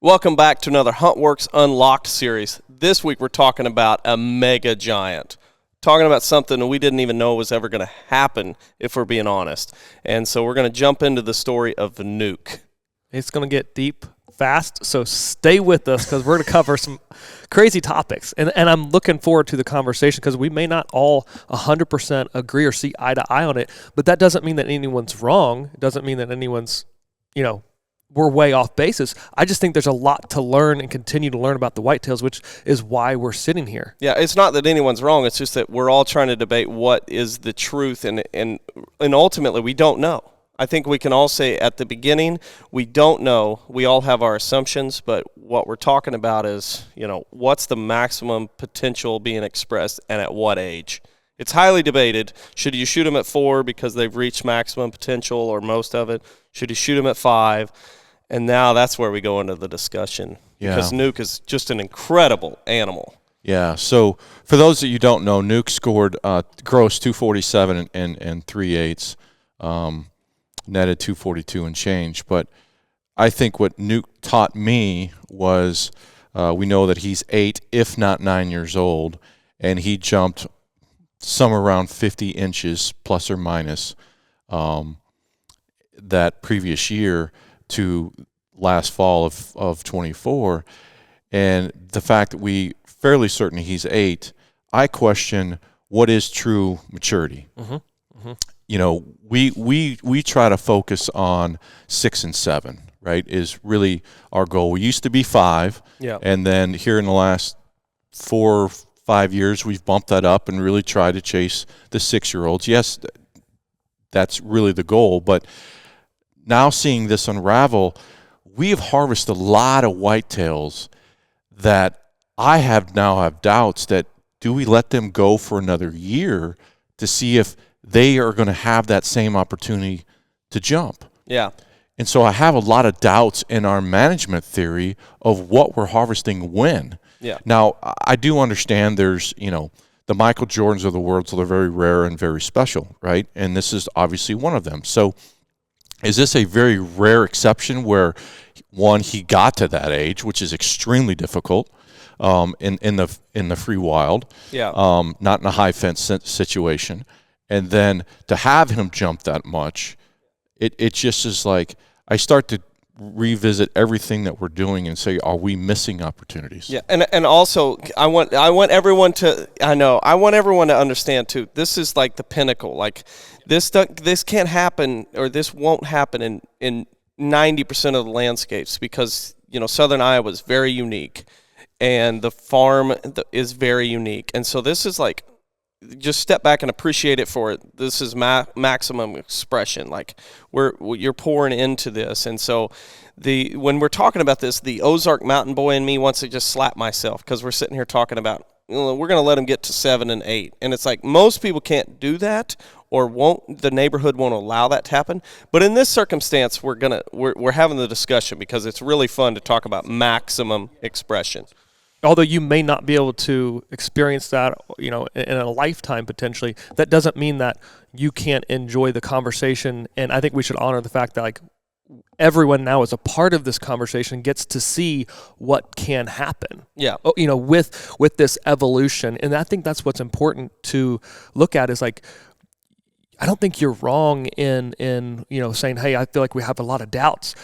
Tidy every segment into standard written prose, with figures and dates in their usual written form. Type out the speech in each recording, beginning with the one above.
Welcome back to another Worx Unlocked series. This week we're talking about a mega giant. Talking about something we didn't even know was ever going to happen, if we're being honest. And so we're going to jump into the story of the Nuke. It's going to get deep fast, so stay with us because we're going to cover some crazy topics. And I'm looking forward to the conversation because we may not all 100% agree or see eye to eye on it, but that doesn't mean that anyone's wrong. It doesn't mean that anyone's, we're way off basis. I just think there's a lot to learn and continue to learn about the whitetails, which is why we're sitting here. Yeah, it's not that anyone's wrong. It's just that we're all trying to debate what is the truth, and ultimately we don't know. I think we can all say at the beginning, we don't know. We all have our assumptions, but what we're talking about is, what's the maximum potential being expressed and at what age? It's highly debated. Should you shoot them at 4 because they've reached maximum potential or most of it? Should you shoot them at 5? And now that's where we go into the discussion. Yeah. Because Nuke is just an incredible animal. Yeah, so for those that you don't know, Nuke scored gross 247 and 3/8, netted 242 and change. But I think what Nuke taught me was we know that he's 8, if not 9 years old, and he jumped somewhere around 50 inches plus or minus that previous year to last fall of 24. And the fact that we fairly certain he's 8, I question what is true maturity. Mm-hmm. We try to focus on 6 and 7, right, is really our goal. We used to be 5, and then here in the last 4 or 5 years, we've bumped that up and really tried to chase the 6-year-olds. Yes, that's really the goal, but now seeing this unravel, we have harvested a lot of whitetails that I have doubts that do we let them go for another year to see if they are going to have that same opportunity to jump. Yeah. And so I have a lot of doubts in our management theory of what we're harvesting when. Yeah. Now, I do understand there's, the Michael Jordans of the world, so they're very rare and very special, right? And this is obviously one of them. So is this a very rare exception where, one, he got to that age, which is extremely difficult in the free wild, not in a high fence situation, and then to have him jump that much, it just is like I start to revisit everything that we're doing and say, are we missing opportunities? Yeah, and also I want everyone to understand too. This is like the pinnacle. Like this can't happen, or this won't happen in 90% of the landscapes because Southern Iowa is very unique, and the farm is very unique, and so this is like, just step back and appreciate it for it. This is maximum expression. Like you're pouring into this, and so when we're talking about this, the Ozark Mountain Boy in me wants to just slap myself because we're sitting here talking about we're going to let them get to 7 and 8, and it's like most people can't do that or the neighborhood won't allow that to happen. But in this circumstance, we're having the discussion because it's really fun to talk about maximum expression. Although you may not be able to experience that, in a lifetime potentially, that doesn't mean that you can't enjoy the conversation. And I think we should honor the fact that everyone now is a part of this conversation, gets to see what can happen. Yeah. With this evolution. And I think that's what's important to look at is I don't think you're wrong in saying, hey, I feel like we have a lot of doubts.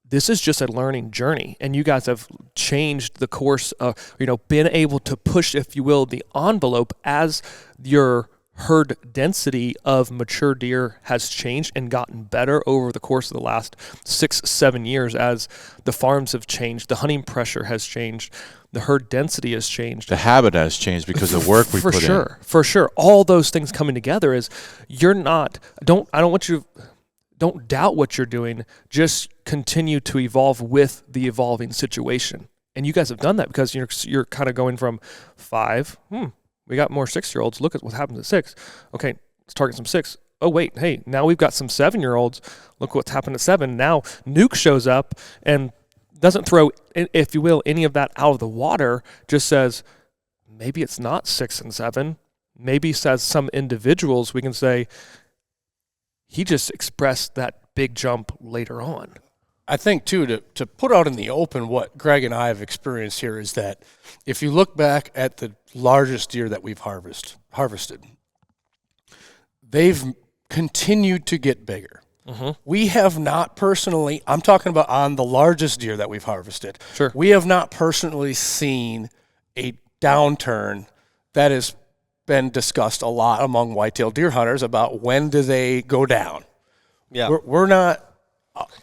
This is just a learning journey, and you guys have changed the course of, been able to push, if you will, the envelope as your herd density of mature deer has changed and gotten better over the course of the last 6-7 years as the farms have changed, the hunting pressure has changed, the herd density has changed. The habit has changed because of the work we put in. For sure. All those things coming together is don't doubt what you're doing. Just continue to evolve with the evolving situation. And you guys have done that because you're kind of going from 5. We got more 6-year-olds. Look at what happens at 6. Okay, let's target some 6. Oh, wait, hey, now we've got some 7-year-olds. Look what's happened at 7. Now Nuke shows up and doesn't throw, if you will, any of that out of the water, just says, maybe it's not 6 and 7. Maybe says some individuals, we can say, he just expressed that big jump later on. I think, too, to put out in the open what Greg and I have experienced here is that if you look back at the largest deer that we've harvested, they've continued to get bigger. Mm-hmm. We have not personally, I'm talking about on the largest deer that we've harvested. Sure. We have not personally seen a downturn that has been discussed a lot among whitetail deer hunters about when do they go down. Yeah. We're not,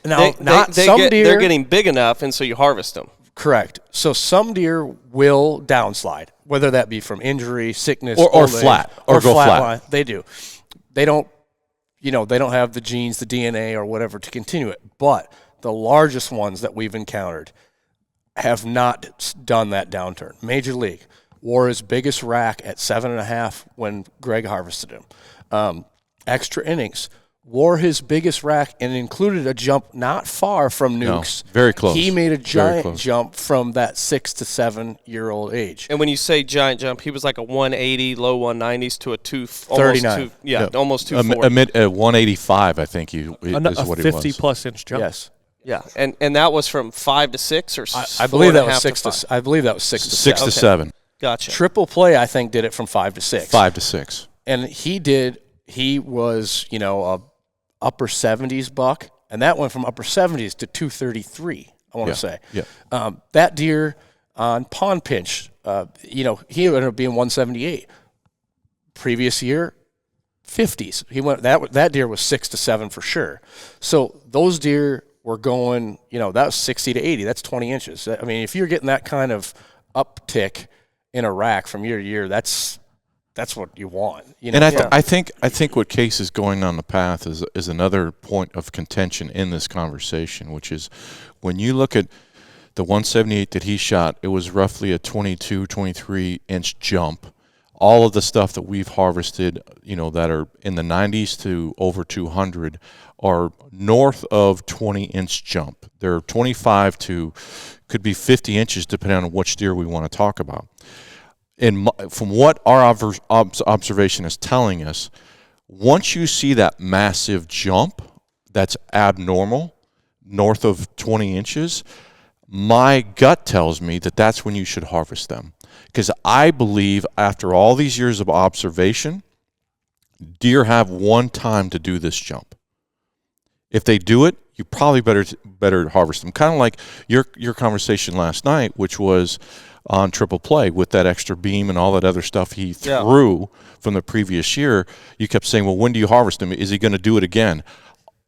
now, deer. Deer. They're getting big enough, and so you harvest them. Correct. So some deer will downslide, whether that be from injury, sickness, or flat, or go flat. Line. They do. They don't, they don't have the genes, the DNA, or whatever to continue it. But the largest ones that we've encountered have not done that downturn. Major League wore his biggest rack at 7.5 when Greg harvested him. Extra innings. Wore his biggest rack and included a jump not far from Nuke's. No, very close. He made a giant jump from that 6 to 7 year old age. And when you say giant jump, he was like a 180, low 190s to a 239. Almost 240. 185, I think is what he was. A 50-plus inch jump. Yes. Yeah, and that was from 5 to 6 or I believe that was 6 to. I believe that was 6 to 6 to 7. Gotcha. Triple Play, I think, did it from 5 to 6. 5 to 6. And he was, a upper 70s buck, and that went from upper 70s to 233, I want to say. Yeah. That deer on Pond Pinch, he ended up being 178. Previous year, 50s. He went that deer was 6 to 7 for sure. So those deer were going, that was 60 to 80. That's 20 inches. I mean, if you're getting that kind of uptick in a rack from year to year, that's what you want. And I think what Case is going on the path is another point of contention in this conversation, which is when you look at the 178 that he shot, it was roughly a 22, 23 inch jump. All of the stuff that we've harvested, that are in the 90s to over 200 are north of 20 inch jump. They're 25 to could be 50 inches depending on which deer we want to talk about. And from what our observation is telling us, once you see that massive jump that's abnormal, north of 20 inches, my gut tells me that that's when you should harvest them. Because I believe after all these years of observation, deer have one time to do this jump. If they do it, you probably better harvest them. Kind of like your conversation last night, which was on Triple Play with that extra beam and all that other stuff he threw from the previous year. You kept saying, well, when do you harvest him? Is he going to do it again?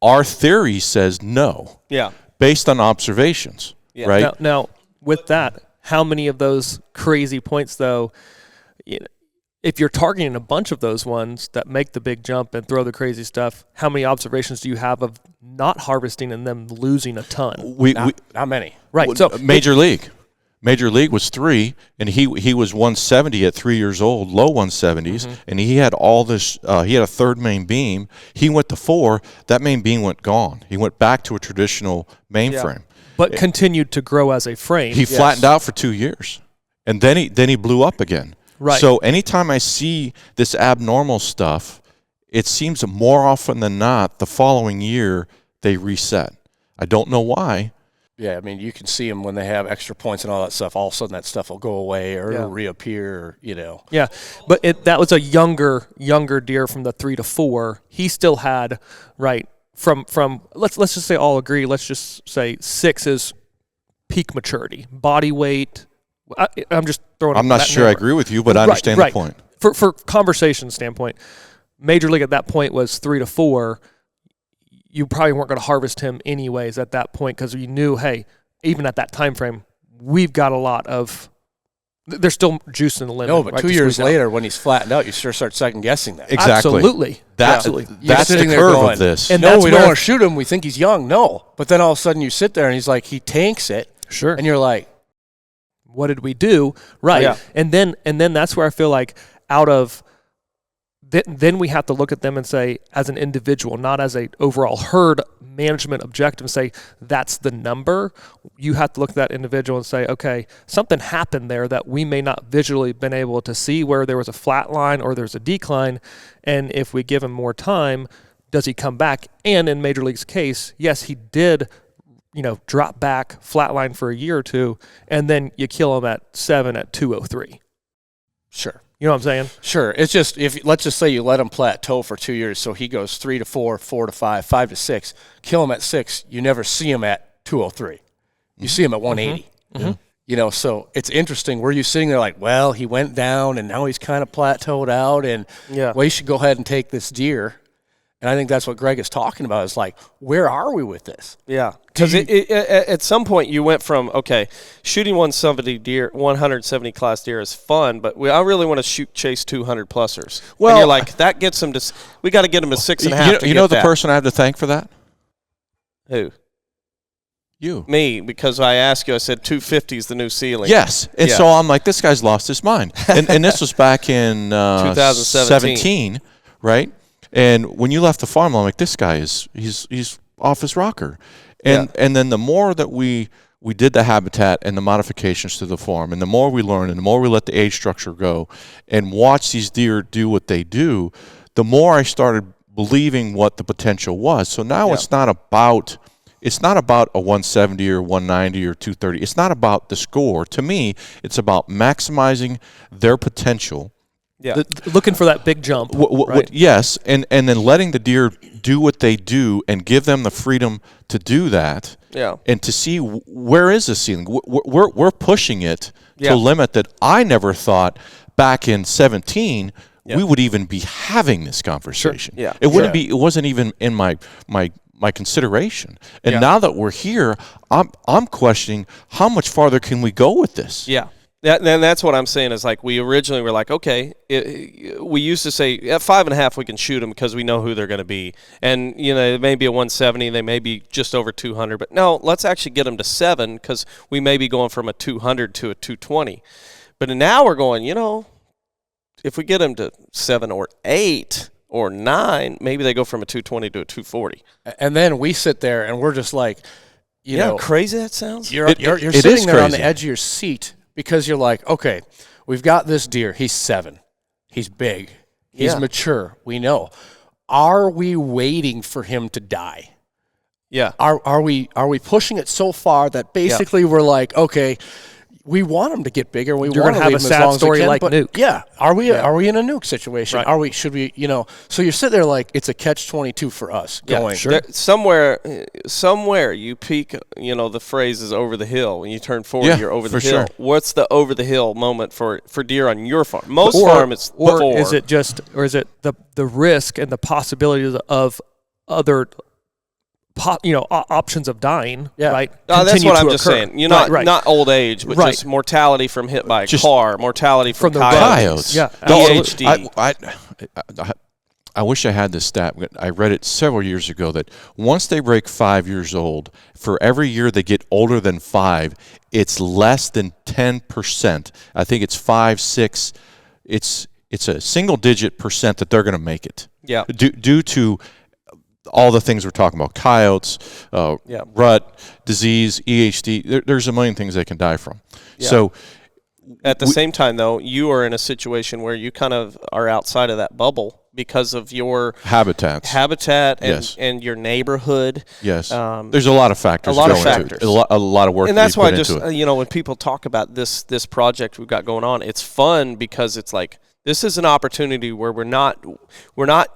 Our theory says no. Yeah. Based on observations, right? Now, with that, how many of those crazy points, though, if you're targeting a bunch of those ones that make the big jump and throw the crazy stuff, how many observations do you have of not harvesting and them losing a ton? Not many. Right. So Major League was 3, and he was 170 at 3 years old, low 170s, and he had all this. He had a third main beam. He went to 4. That main beam went gone. He went back to a traditional mainframe, but continued to grow as a frame. He flattened out for 2 years, and then he blew up again. Right. So anytime I see this abnormal stuff, it seems more often than not the following year they reset. I don't know why. Yeah, I mean, you can see them when they have extra points and all that stuff. All of a sudden, that stuff will go away or it'll reappear. Yeah, but that was a younger deer from the 3 to 4. He still had from let's just say all agree. Let's just say 6 is peak maturity, body weight. I'm just throwing. I'm not sure I agree with you, but I understand the point. For conversation standpoint, Major League at that point was 3 to 4. You probably weren't going to harvest him anyways at that point because you knew, hey, even at that time frame, we've got a lot of. There's still juice in the lemon. No, but 2 years later, when he's flattened out, you sure start second guessing that. Exactly. Absolutely. That's the curve of this. And no, we don't want to shoot him. We think he's young. No, but then all of a sudden you sit there and he's like, he tanks it. Sure. And you're like, what did we do? Right. Yeah. And then that's where I feel like then we have to look at them and say, as an individual, not as a overall herd management objective, and say that's the number. You have to look at that individual and say, okay, something happened there that we may not visually been able to see, where there was a flat line or there's a decline, and if we give him more time, does he come back? And in Major League's case, yes, he did, drop back, flatline for a year or two, and then you kill them at 7 at 203. Sure. You know what I'm saying? Sure. It's just, let's just say you let him plateau for 2 years, so he goes 3 to 4, 4 to 5, 5 to 6. Kill him at 6, you never see him at 203. You see him at 180. Mm-hmm. So it's interesting. Were you sitting there like, well, he went down and now he's kind of plateaued out, and well, you should go ahead and take this deer. And I think that's what Greg is talking about, is like, where are we with this? Yeah, because at some point you went from, okay, shooting 170 class deer is fun, but I really want to chase 200 plussers. Well, and you're like, that gets them to, we got to get them to 6.5. You know the person I have to thank for that? Who? You. Me, because I asked you, I said 250 is the new ceiling. Yes, and so I'm like, this guy's lost his mind. And this was back in 2017, right? And when you left the farm, I'm like, this guy he's off his rocker. And then the more that we did the habitat and the modifications to the farm, and the more we learned, and the more we let the age structure go and watch these deer do what they do, the more I started believing what the potential was. So now it's not about a 170 or 190 or 230. It's not about the score. To me, it's about maximizing their potential. Yeah, looking for that big jump. Right? Yes, and then letting the deer do what they do and give them the freedom to do that. Yeah, and to see where is the ceiling. We're pushing it to a limit that I never thought back in 17 we would even be having this conversation. Sure. Yeah, it wouldn't be. It wasn't even in my consideration. And now that we're here, I'm questioning how much farther can we go with this. Yeah. Then that's what I'm saying is, like, we originally were like, okay, we used to say at 5.5 we can shoot them because we know who they're going to be. And, it may be a 170, they may be just over 200. But no, let's actually get them to 7 because we may be going from a 200 to a 220. But now we're going, if we get them to 7 or 8 or 9, maybe they go from a 220 to a 240. And then we sit there and we're just like, how crazy that sounds? You're sitting there on the edge of your seat. Because you're like, okay, we've got this deer. He's 7. He's big. He's mature. We know. Are we waiting for him to die? Yeah. Are we pushing it so far that basically we're like, okay, we want him to get bigger. We want to have a sad story like Nuke. Yeah. Are we in a Nuke situation? Right. Should we, so you're sitting there like it's a catch-22 for us going. Sure. Somewhere you peak, the phrase is over the hill. When you turn 40, you're over the hill. Sure. What's the over the hill moment for deer on your farm? Most farm it's 4. Is it the risk and the possibilities of other options of dying, right? That's what I'm just saying. Not old age, but just mortality from hit by a car, mortality from the coyotes. Yeah, PhD. I wish I had this stat. I read it several years ago that once they break 5 years old, for every year they get older than 5, it's less than 10%. I think it's 5, 6. It's a single-digit percent that they're going to make it. Yeah. Due to all the things we're talking about, coyotes, rut, disease, EHD, there's a million things they can die from. Yeah. So at the same time, though, you are in a situation where you kind of are outside of that bubble because of your habitat and your neighborhood. Yes. There's a lot of factors. A lot of work. And that's why when people talk about this project we've got going on, it's fun because it's like, this is an opportunity where we're not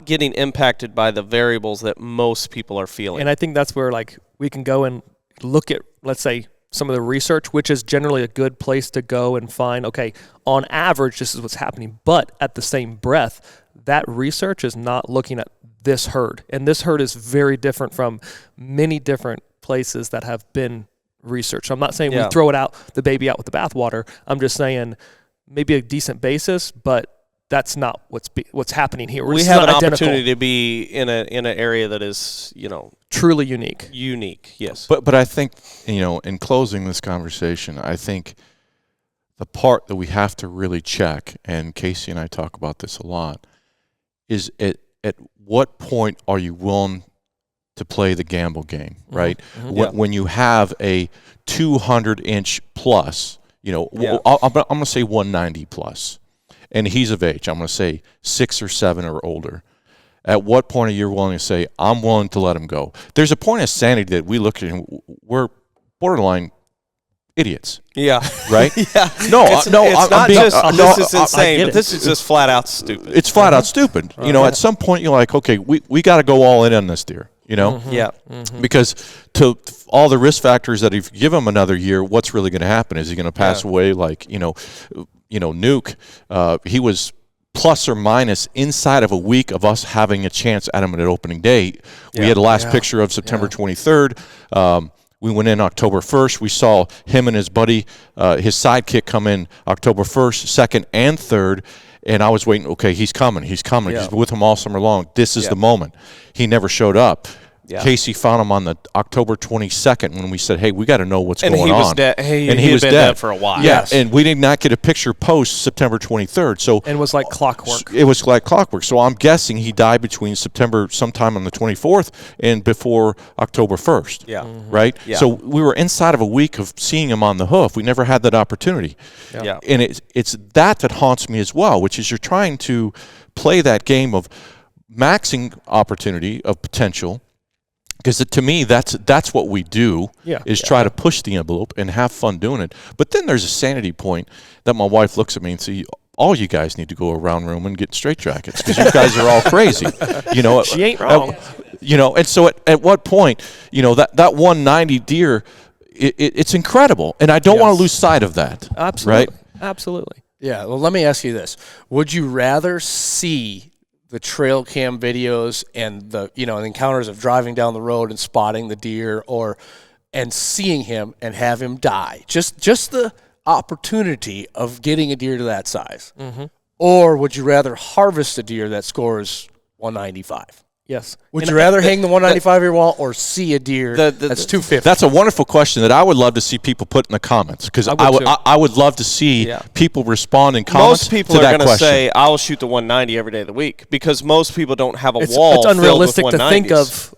getting impacted by the variables that most people are feeling. And I think that's where we can go and look at, let's say, some of the research, which is generally a good place to go and find, okay, on average, this is what's happening. But at the same breath, that research is not looking at this herd. And this herd is very different from many different places that have been researched. I'm not saying we throw the baby out with the bathwater. I'm just saying maybe a decent basis, but that's not what's happening here. We have an opportunity to be in an area that is, truly unique. Unique, yes. But I think, in closing this conversation, I think the part that we have to really check, and Casey and I talk about this a lot, is at what point are you willing to play the gamble game, right? Mm-hmm. When you have a 200-inch plus, I'm going to say 190 plus. And he's of age. I'm going to say 6 or 7 or older. At what point are you willing to say, I'm willing to let him go? There's a point of sanity that we look at and we're borderline idiots. Yeah. Right? Yeah. No, it's not just this is insane, but this is just flat out stupid. It's flat out stupid. You know, at some point you're like, okay, we got to go all in on this deer. You know? Yeah. Because to all the risk factors that if you give him another year, what's really going to happen? Is he going to pass away like, Nuke? He was plus or minus inside of a week of us having a chance at him at opening day. We had the last picture of September 23rd. We went in October 1st. We saw him and his buddy, his sidekick, come in October 1st, 2nd, and 3rd. And I was waiting, okay, he's coming. He's coming. He's with him all summer long. This is the moment. He never showed up. Yeah. Casey found him on the October 22nd when we said, hey, we got to know what's going on. And he was dead. He was dead for a while. Yes. And we did not get a picture post September 23rd. So and it was like clockwork. It was like clockwork. So I'm guessing he died between September sometime on the 24th and before October 1st. Yeah. Right? Yeah. So we were inside of a week of seeing him on the hoof. We never had that opportunity. Yeah. And it's that haunts me as well, which is you're trying to play that game of maxing opportunity, of potential. Because to me, that's what we do, is try to push the envelope and have fun doing it. But then there's a sanity point that my wife looks at me and says, all you guys need to go around room and get straitjackets because you guys are all crazy. She ain't wrong. And so at what point, that 190 deer, it's incredible. And I don't want to lose sight of that. Absolutely. Right? Absolutely. Yeah. Well, let me ask you this. Would you rather see the trail cam videos and the encounters of driving down the road and spotting the deer and seeing him and have him die, just the opportunity of getting a deer to that size, or would you rather harvest a deer that scores 195? Yes. Would you rather hang the 195 your wall or see a deer that's 250? That's a wonderful question that I would love to see people put in the comments because I would love to see people respond in comments. Most people are going to say, I will shoot the 190 every day of the week because most people don't have a wall. It's unrealistic filled with to think of,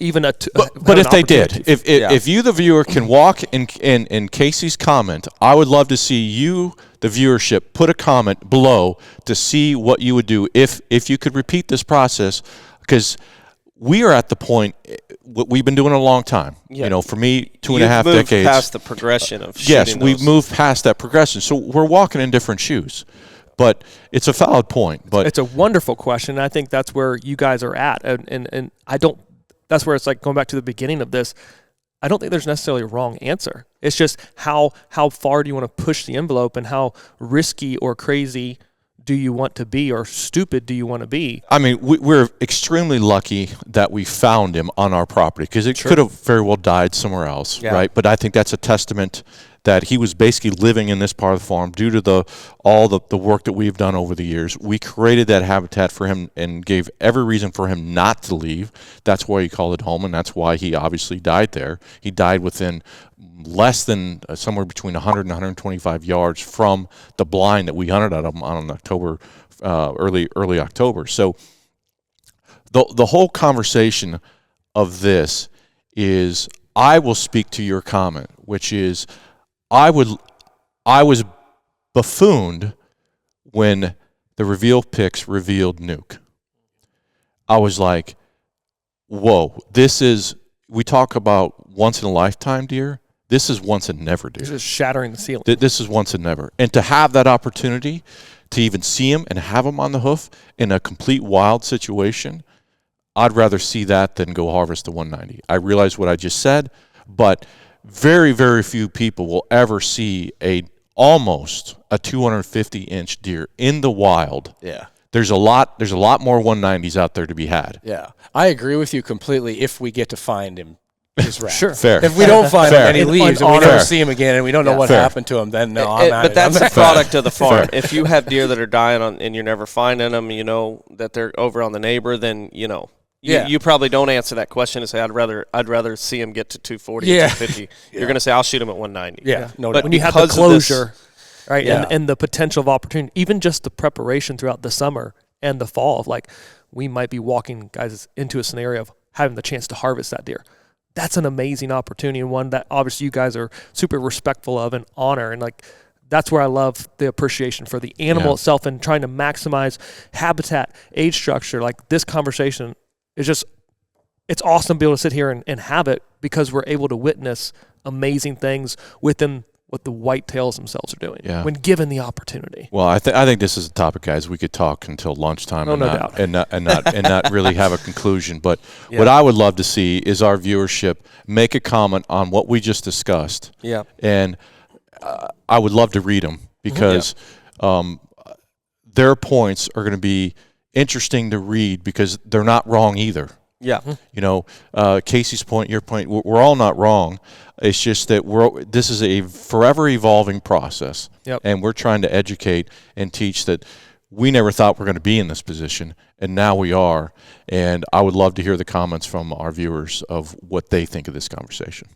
even a. But if they did, if you, the viewer, can walk in Casey's comment, I would love to see you, the viewership, put a comment below to see what you would do if you could repeat this process. Because we are at the point, we've been doing it a long time. Yeah. For me, 2.5 decades. You've moved past the progression of shooting. Yes, we've moved past that progression. So we're walking in different shoes. But it's a valid point. But it's a wonderful question. And I think that's where you guys are at. And I don't, that's where it's like going back to the beginning of this. I don't think there's necessarily a wrong answer. It's just how far do you want to push the envelope and how risky or crazy do you want to be or stupid do you want to be? I mean, we're extremely lucky that we found him on our property because it could have very well died somewhere else, right? But I think that's a testament that he was basically living in this part of the farm due to all the work that we've done over the years. We created that habitat for him and gave every reason for him not to leave. That's why he called it home, and that's why he obviously died there. He died within less than somewhere between 100 and 125 yards from the blind that we hunted at him on October, early October. So the whole conversation of this is, I will speak to your comment, which is, I was buffooned when the reveal pics revealed Nuke. I was like, whoa, we talk about once in a lifetime deer. This is once and never deer. This is shattering the ceiling. This is once and never. And to have that opportunity to even see him and have him on the hoof in a complete wild situation, I'd rather see that than go harvest the 190. I realize what I just said, but very, very few people will ever see almost a 250-inch deer in the wild. Yeah. There's a lot more 190s out there to be had. Yeah. I agree with you completely if we get to find him. Sure. Fair. If we don't find him and he leaves and we never see him again and we don't know what happened to him, then no, I'm out. But that's the product of the farm. If you have deer that are dying and you're never finding them, that they're over on the neighbor, then you probably don't answer that question and say, I'd rather see him get to 240 or 250. You're going to say, I'll shoot him at 190. Yeah. No, but when you have the closure, right, and the potential of opportunity, even just the preparation throughout the summer and the fall of we might be walking guys into a scenario of having the chance to harvest that deer. That's an amazing opportunity and one that obviously you guys are super respectful of and honor. And that's where I love the appreciation for the animal itself and trying to maximize habitat, age structure. Like this conversation is just, it's awesome to be able to sit here and have it because we're able to witness amazing things within what the whitetails themselves are doing when given the opportunity. Well, I think this is a topic, guys. We could talk until lunchtime and not really have a conclusion. But what I would love to see is our viewership make a comment on what we just discussed. Yeah. And I would love to read them because their points are going to be interesting to read because they're not wrong either. Yeah. You know, Casey's point, your point, we're all not wrong. It's just that this is a forever evolving process. Yep. And we're trying to educate and teach that we never thought we're going to be in this position, and now we are. And I would love to hear the comments from our viewers of what they think of this conversation.